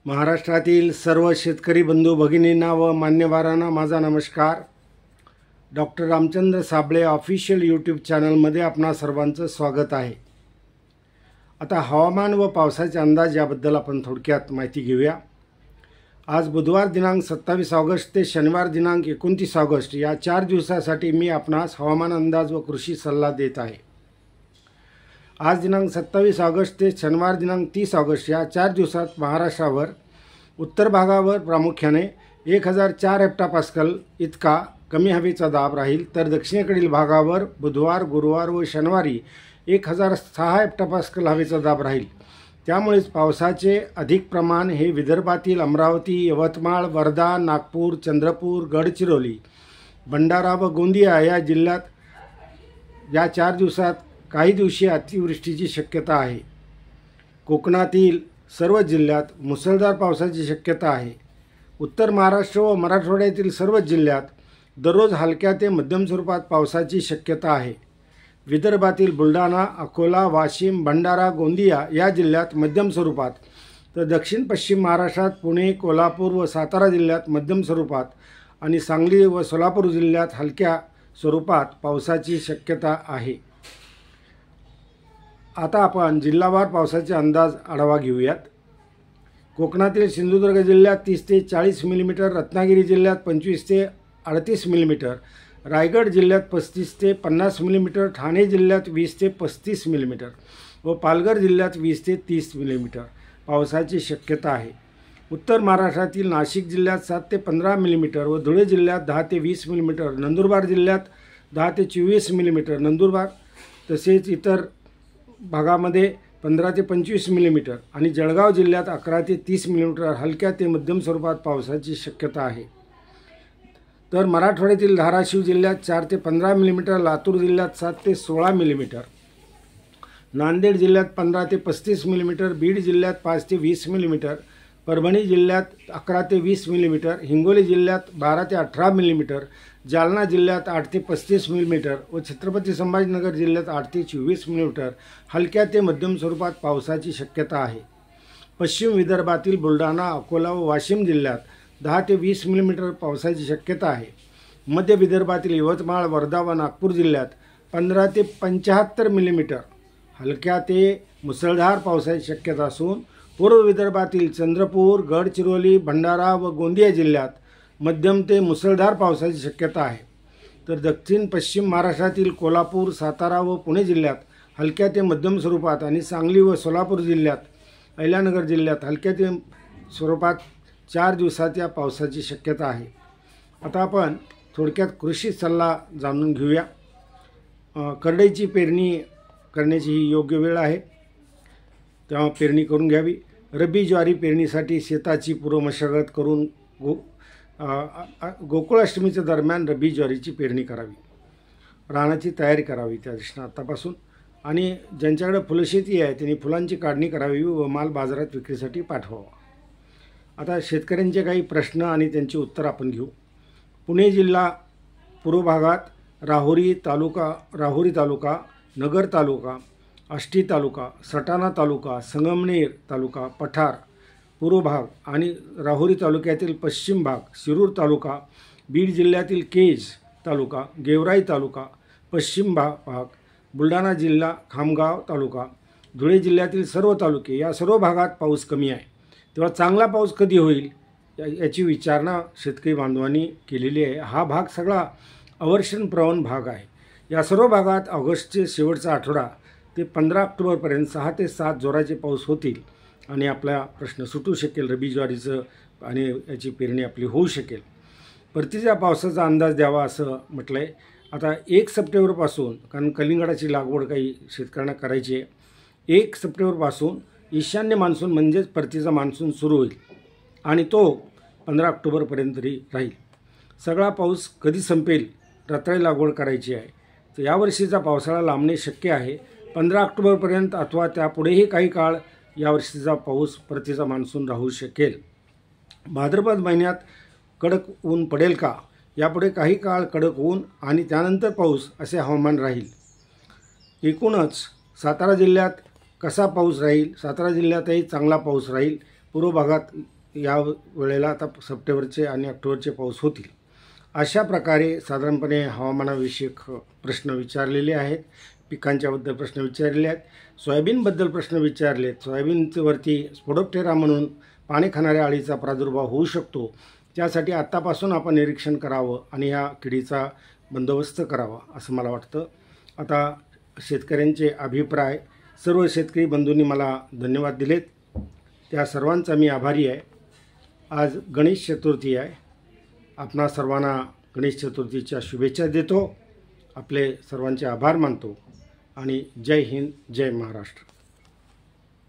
महाराष्ट्रातील सर्व शेतकरी बंधू भगिनींना व मान्यवरांना माझा नमस्कार। Doctor Ramchandra Sable official YouTube चॅनलमध्ये आपणा सर्वांचं स्वागत आहे। आता हवामान व पावसाचे अंदाज याबद्दल आपण थोडक्यात माहिती घेऊया। आज बुधवार दिनांक 27 ऑगस्ट ते शनिवार दिनांक 29 ऑगस्ट या 4 दिवसासाठी मी आपणास हवामान अंदाज व कृषी सल्ला देत आहे। आज दिनांक 27 ऑगस्ट ते शनिवार दिनांक 30 ऑगस्ट या 4 दिवसात महाराष्ट्रावर उत्तर भागावर प्रामुख्याने 1004 हेक्टोपास्कल इतका कमी हवेचा दाब राहील, तर दक्षिणेकडील भागावर बुधवार, गुरुवार व शनिवारी 1006 हेक्टोपास्कल हवेचा दाब राहील। त्यामुळेच पावसाचे अधिक प्रमाण हे विदर्भातील अमरावती, यवतमाळ, वर्धा, नागपूर, चंद्रपूर, गडचिरोली, भंडारा व गोंदिया या जिल्ह्यात या 4 दिवसात काही दिवशी अतिवृष्टीची शक्यता आहे। कोकणातील सर्व जिल्ह्यात मुसळधार पावसाची शक्यता आहे। उत्तर महाराष्ट्र व मराठवाड्यातील सर्व जिल्ह्यात दररोज हलक्या ते मध्यम स्वरूपात पावसाची शक्यता आहे। विदर्भातील बुलढाणा, अकोला, वाशिम, भंडारा, गोंदिया या जिल्ह्यात मध्यम स्वरूपात, तर दक्षिण पश्चिम महाराष्ट्रात पुणे, कोल्हापूर व सातारा जिल्ह्यात मध्यम स्वरूपात आणि सांगली व सोलापूर जिल्ह्यात हलक्या स्वरूपात पावसाची शक्यता आहे। आता आपण जिल्हावार पावसाचे अंदाज आढावा घेऊयात। कोकणातील सिंधुदुर्ग जिल्ह्यात 30 ते 40 मिलीमीटर, रत्नागिरी जिल्ह्यात 25 ते 38 मिलीमीटर, रायगड जिल्ह्यात 35 ते 50 मिलीमीटर, ठाणे जिल्ह्यात 20 ते 35 मिलीमीटर व पालघर जिल्ह्यात 20 ते 30 मिलीमीटर पावसाची शक्यता आहे। उत्तर महाराष्ट्रातील नाशिक जिल्ह्यात 7 ते 15 मिलीमीटर व धुळे जिल्ह्यात 10 ते 20 मिलीमीटर, नंदुरबार जिल्ह्यात 10 ते 24 मिलीमीटर, नंदुरबार तसेच इतर भागामध्ये 15 ते 25 मिलीमीटर आणि जळगाव जिल्ह्यात 11 ते 30 मिलीमीटर हलक्या ते मध्यम स्वरूपात पावसाची शक्यता आहे। तर मराठवाड्यातील धाराशिव जिल्ह्यात 4 ते 15 मिलीमीटर, लातूर जिल्ह्यात 7 ते 16 मिलीमीटर, नांदेड जिल्ह्यात 15 ते 35 मिलीमीटर, बीड जिल्ह्यात 5 ते 20 मिलीमीटर, परभणी जिल्ह्यात 11 ते 20 मिलीमीटर, हिंगोली जिल्ह्यात 12 ते 18 मिलीमीटर, जालना जिल्ह्यात 8 ते 35 मिलीमीटर व छत्रपती संभाजीनगर जिल्ह्यात 8 ते 24 मिलीमीटर हलक्या ते मध्यम स्वरूपात पावसाची शक्यता आहे। पश्चिम विदर्भातील बुलढाणा, अकोला व वाशिम जिल्ह्यात 10 ते 20 मिलीमीटर पावसाची शक्यता आहे। मध्य विदर्भातील यवतमाळ, वर्धा व नागपूर जिल्ह्यात 15 ते 75 मिलीमीटर हलक्या ते मुसळधार पावसाची शक्यता असून पूर्व विदर्भातील चंद्रपूर, गडचिरोली, भंडारा व गोंदिया जिल्ह्यात मध्यम ते मुसळधार पावसाची शक्यता आहे। तर दक्षिण पश्चिम महाराष्ट्रातील कोल्हापूर, सातारा व पुणे जिल्ह्यात हलक्या ते मध्यम स्वरूपात आणि सांगली व सोलापूर जिल्ह्यात, अहिल्यानगर जिल्ह्यात हलक्या ते स्वरूपात 4 दिवसात या पावसाची शक्यता आहे। आता आपण थोडक्यात कृषी सल्ला जाणून घेऊया। करडईची पेरणी करण्याची ही योग्य वेळ आहे, तेव्हा पेरणी करून घ्यावी। रब्बी ज्वारी पेरणीसाठी शेताची पूर्व मशागत करून गोकुळाष्टमीच्या दरम्यान रब्बी ज्वारीची पेरणी करावी, रानाची तयारी करावी त्या दिवशी आतापासून, आणि ज्यांच्याकडे फुलशेती आहे त्यांनी फुलांची काढणी करावी व माल बाजारात विक्रीसाठी पाठवावा। आता शेतकऱ्यांचे काही प्रश्न आणि त्यांची उत्तर आपण घेऊ। पुणे जिल्हा पूर्व भागात राहुरी तालुका, नगर तालुका, आष्टी तालुका, सटाणा तालुका, संगमनेर तालुका, पठार पूर्व भाग आणि राहुरी तालुक्यातील पश्चिम भाग, शिरूर तालुका, बीड जिल्ह्यातील केज तालुका, गेवराई तालुका, पश्चिम भाग, बुलढाणा जिल्हा खामगाव तालुका, धुळे जिल्ह्यातील सर्व तालुके या सर्व भागात पाऊस कमी आहे। तेव्हा चांगला पाऊस कधी होईल याची विचारणा शेतकरी बांधवांनी केलेली आहे। हा भाग सगळा अवर्षणप्रवण भाग आहे। या सर्व भागात ऑगस्टचे शेवटचा आठवडा ते 15 ऑक्टोबरपर्यंत 6 ते 7 जोराचे पाऊस होतील आणि आपला प्रश्न सुटू शकेल रब्बी ज्वारीचं आणि याची पेरणी आपली होऊ शकेल। परतीच्या पावसाचा अंदाज द्यावा असं म्हटलं आहे। आता 1 सप्टेंबरपासून, कारण कलिंगडाची लागवड काही शेतकऱ्यांना करायची आहे, 1 सप्टेंबरपासून ईशान्य मान्सून म्हणजेच परतीचा मान्सून सुरू होईल आणि तो 15 ऑक्टोबरपर्यंत राहील। सगळा पाऊस कधी संपेल, रताळी लागवड करायची आहे, तर यावर्षीचा पावसाळा लांबणे शक्य आहे। 15 ऑक्टोबरपर्यंत अथवा त्यापुढेही काही काळ यावर्षीचा पाऊस परतीचा मान्सून राहू शकेल। भाद्रपद महिन्यात कडक ऊन पडेल का, यापुढे काही काळ कडक ऊन आणि त्यानंतर पाऊस असे हवामान राहील। एकूणच सातारा जिल्ह्यात कसा पाऊस राहील, सातारा जिल्ह्यातही चांगला पाऊस राहील। पूर्व भागात या वेळेला आता सप्टेंबरचे आणि ऑक्टोबरचे पाऊस होतील. अशा प्रकारे साधारणपणे हवामानाविषयक प्रश्न विचारलेले आहेत. पिकांच्याबद्दल प्रश्न विचारलेले आहेत. सोयाबीनबद्दल प्रश्न विचारले आहेत. सोयाबीनवरती स्पोडोप्टेरा म्हणून पाणी खाणाऱ्या अळीचा प्रादुर्भाव होऊ शकतो. त्यासाठी आत्तापासून आपण निरीक्षण करावं आणि या किडीचा बंदोबस्त करावा असं मला वाटतं. आता शेतकऱ्यांचे अभिप्राय सर्व शेतकरी बंधूंनी मला धन्यवाद दिलेत, त्या सर्वांचा मी आभारी आहे. आज गणेश चतुर्थी आहे. आपणा सर्वांना गणेश चतुर्थीच्या शुभेच्छा देतो. आपले सर्वांचे आभार मानतो आणि जय हिंद, जय महाराष्ट्र.